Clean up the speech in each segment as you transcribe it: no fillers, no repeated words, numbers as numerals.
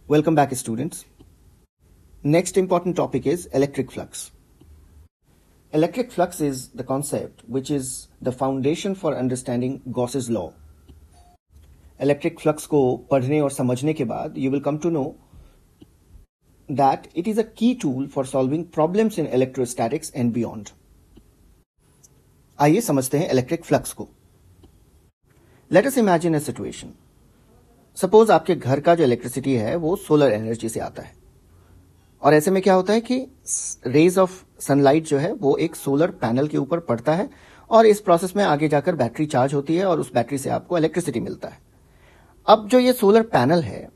Welcome back, students. Next important topic is electric flux. Electric flux is the concept which is the foundation for understanding Gauss's law. Electric flux को पढ़ने और समझने के बाद you will come to know that it is a key tool for solving problems in electrostatics and beyond. आइए समझते हैं electric flux को. Let us imagine a situation. Suppose आपके घर का जो इलेक्ट्रिसिटी है वो सोलर एनर्जी से आता है और ऐसे में क्या होता है कि रेज ऑफ सनलाइट जो है वो एक सोलर पैनल के ऊपर पड़ता है और इस प्रोसेस में आगे जाकर बैटरी चार्ज होती है और उस बैटरी से आपको इलेक्ट्रिसिटी मिलता है. अब जो ये सोलर पैनल है,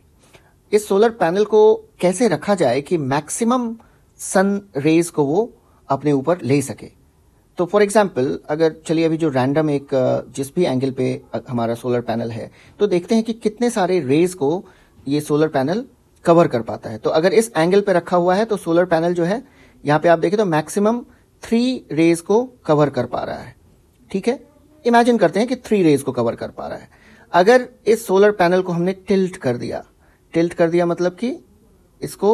इस सोलर पैनल को कैसे रखा जाए कि मैक्सिमम सन रेज को वो अपने ऊपर ले सके. तो फॉर एग्जाम्पल अगर चलिए अभी जो रैंडम एक जिस भी एंगल पे हमारा सोलर पैनल है तो देखते हैं कि कितने सारे रेज को ये सोलर पैनल कवर कर पाता है. तो अगर इस एंगल पे रखा हुआ है तो सोलर पैनल जो है यहां पे आप देखें तो मैक्सिमम 3 रेज को कवर कर पा रहा है. ठीक है, इमेजिन करते हैं कि 3 रेज को कवर कर पा रहा है. अगर इस सोलर पैनल को हमने टिल्ट कर दिया मतलब कि इसको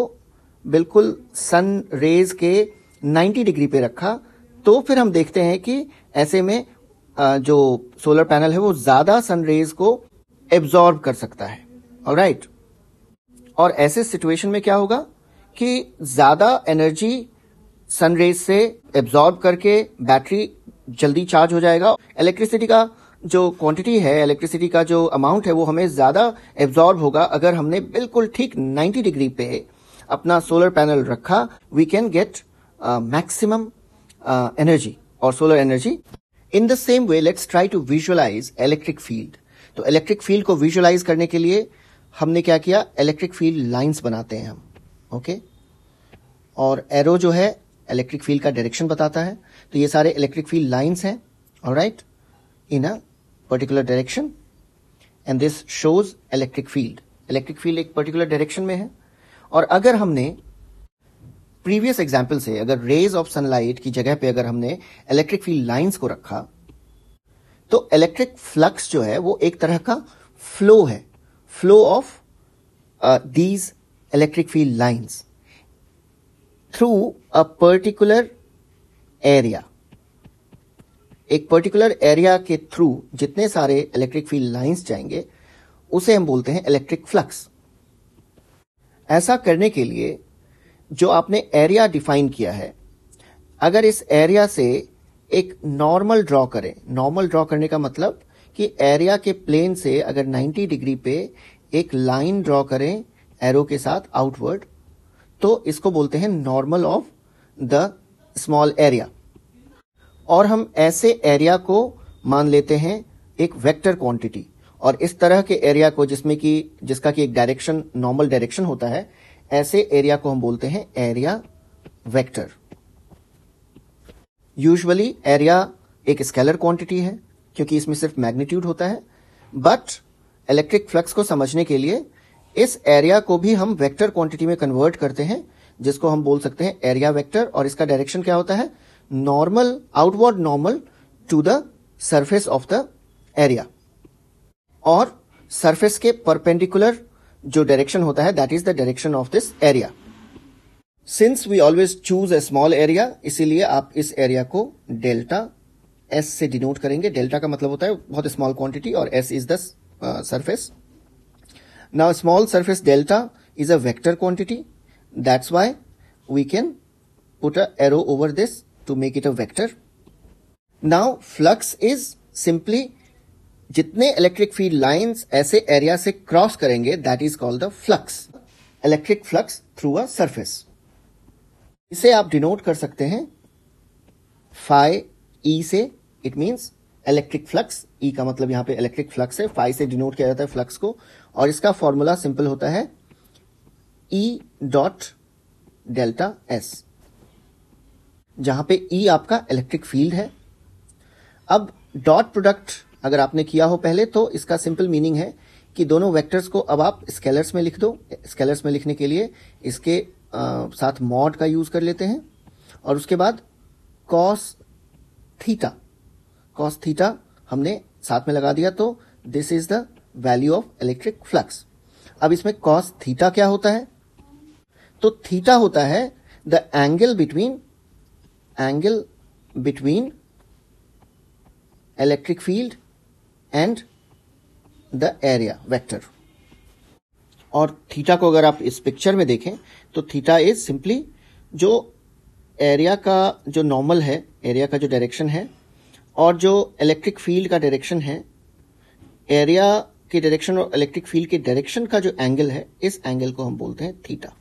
बिल्कुल सन रेज के 90 डिग्री पे रखा, तो फिर हम देखते हैं कि ऐसे में जो सोलर पैनल है वो ज्यादा सन रेज को एब्जॉर्ब कर सकता है. ऑलराइट, और ऐसे सिचुएशन में क्या होगा कि ज्यादा एनर्जी सन रेज से एब्जॉर्ब करके बैटरी जल्दी चार्ज हो जाएगा. इलेक्ट्रिसिटी का जो क्वांटिटी है, इलेक्ट्रिसिटी का जो अमाउंट है वो हमें ज्यादा एब्जॉर्ब होगा अगर हमने बिल्कुल ठीक 90 डिग्री पे अपना सोलर पैनल रखा. We can get maximum energy or solar energy. In the same way, let's try to visualize electric field. तो electric field को visualize करने के लिए हमने क्या किया, electric field lines बनाते हैं हम. ओके, और arrow जो है electric field का direction बताता है. तो ये सारे electric field lines हैं, alright, in a particular direction, and this shows electric field. electric field एक particular direction में है. और अगर हमने प्रीवियस एग्जाम्पल से अगर रेज ऑफ सनलाइट की जगह पे अगर हमने इलेक्ट्रिक फील्ड लाइंस को रखा तो इलेक्ट्रिक फ्लक्स जो है वो एक तरह का फ्लो है, flow of these electric field lines through a particular area. एक पर्टिकुलर एरिया के थ्रू जितने सारे इलेक्ट्रिक फील्ड लाइंस जाएंगे उसे हम बोलते हैं इलेक्ट्रिक फ्लक्स. ऐसा करने के लिए जो आपने एरिया डिफाइन किया है, अगर इस एरिया से एक नॉर्मल ड्रॉ करें, नॉर्मल ड्रॉ करने का मतलब कि एरिया के प्लेन से अगर 90 डिग्री पे एक लाइन ड्रॉ करें एरो के साथ आउटवर्ड, तो इसको बोलते हैं normal of the small area. और हम ऐसे एरिया को मान लेते हैं एक वेक्टर क्वांटिटी, और इस तरह के एरिया को जिसका कि एक डायरेक्शन नॉर्मल डायरेक्शन होता है, ऐसे एरिया को हम बोलते हैं एरिया वेक्टर. यूजुअली एरिया एक स्केलर क्वांटिटी है क्योंकि इसमें सिर्फ मैग्नीट्यूड होता है, बट इलेक्ट्रिक फ्लक्स को समझने के लिए इस एरिया को भी हम वेक्टर क्वांटिटी में कन्वर्ट करते हैं, जिसको हम बोल सकते हैं एरिया वेक्टर. और इसका डायरेक्शन क्या होता है, normal, outward normal to the surface of the area, और सरफेस के परपेंडिकुलर जो डायरेक्शन होता है that is the direction of this area. Since we always choose a small area, इसीलिए आप इस एरिया को डेल्टा एस से डिनोट करेंगे. डेल्टा का मतलब होता है बहुत स्मॉल क्वांटिटी और S is the surface. Now small surface delta is a vector quantity, that's why we can put a arrow over this to make it a vector. Now flux is simply जितने electric field lines ऐसे area से cross करेंगे that is called the flux. Electric flux through a surface. इसे आप denote कर सकते हैं phi E से. It means electric flux. E का मतलब यहां पे इलेक्ट्रिक फ्लक्स है, फाई से डिनोट किया जाता है फ्लक्स को, और इसका फॉर्मूला सिंपल होता है ई डॉट डेल्टा एस, जहां पे ई आपका इलेक्ट्रिक फील्ड है. अब डॉट प्रोडक्ट अगर आपने किया हो पहले तो इसका सिंपल मीनिंग है कि दोनों वेक्टर्स को अब आप स्केलर्स में लिख दो. स्केलर्स में लिखने के लिए इसके साथ मॉड का यूज कर लेते हैं, और उसके बाद कॉस थीटा हमने साथ में लगा दिया, तो this is the value of electric flux. अब इसमें कॉस थीटा क्या होता है? तो थीटा होता है the angle between electric field and the area vector. और थीटा को अगर आप इस पिक्चर में देखें तो थीटा इज सिंपली जो एरिया का जो नॉर्मल है, एरिया का जो डायरेक्शन है, और जो इलेक्ट्रिक फील्ड का डायरेक्शन है, एरिया की डायरेक्शन और इलेक्ट्रिक फील्ड के डायरेक्शन का जो एंगल है, इस एंगल को हम बोलते हैं थीटा।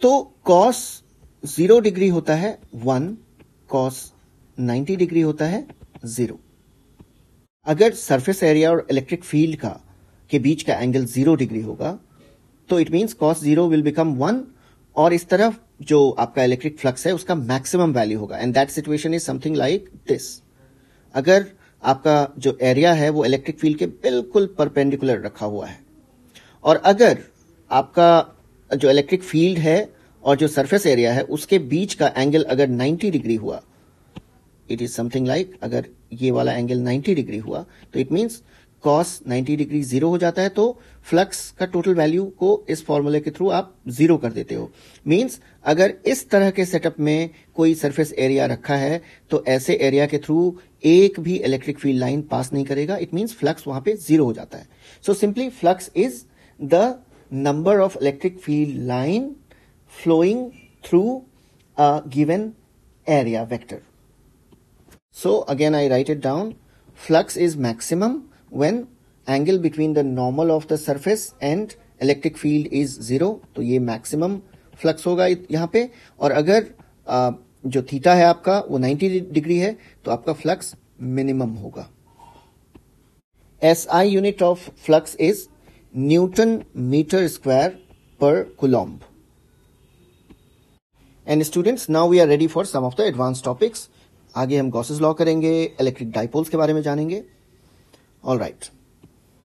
तो कॉस 0 डिग्री होता है 1, कॉस 90 डिग्री होता है 0। अगर सरफेस एरिया और इलेक्ट्रिक फील्ड का के बीच का एंगल 0 डिग्री होगा तो it means cos 0 will become 1, और इस तरफ जो आपका इलेक्ट्रिक फ्लक्स है उसका मैक्सिमम वैल्यू होगा, and that situation is something like this. अगर आपका जो एरिया है वो इलेक्ट्रिक फील्ड के बिल्कुल परपेंडिकुलर रखा हुआ है, और अगर आपका जो इलेक्ट्रिक फील्ड है और जो सरफेस एरिया है उसके बीच का एंगल अगर 90 डिग्री हुआ, इट इज समथिंग लाइक, अगर ये वाला एंगल 90 डिग्री हुआ तो इट मींस cos 90 डिग्री 0 हो जाता है, तो फ्लक्स का टोटल वैल्यू को इस फॉर्मूले के थ्रू आप 0 कर देते हो। मींस अगर इस तरह के सेटअप में कोई सरफेस एरिया रखा है तो ऐसे एरिया के थ्रू एक भी इलेक्ट्रिक फील्ड लाइन पास नहीं करेगा, इट मींस फ्लक्स वहां पे 0 हो जाता है। So simply flux is the number of electric field line flowing through a given area vector. So again I write it down. Flux is maximum when angle between the normal of the surface and electric field is 0. तो ये maximum flux होगा यहाँ पे, और अगर जो theta है आपका वो 90 डिग्री है तो आपका फ्लक्स मिनिमम होगा. SI unit of flux is Newton meter square per coulomb. And students, now we are ready for some of the advanced topics. आगे हम गॉसेस लॉ करेंगे, इलेक्ट्रिक डाइपोल्स के बारे में जानेंगे. All right.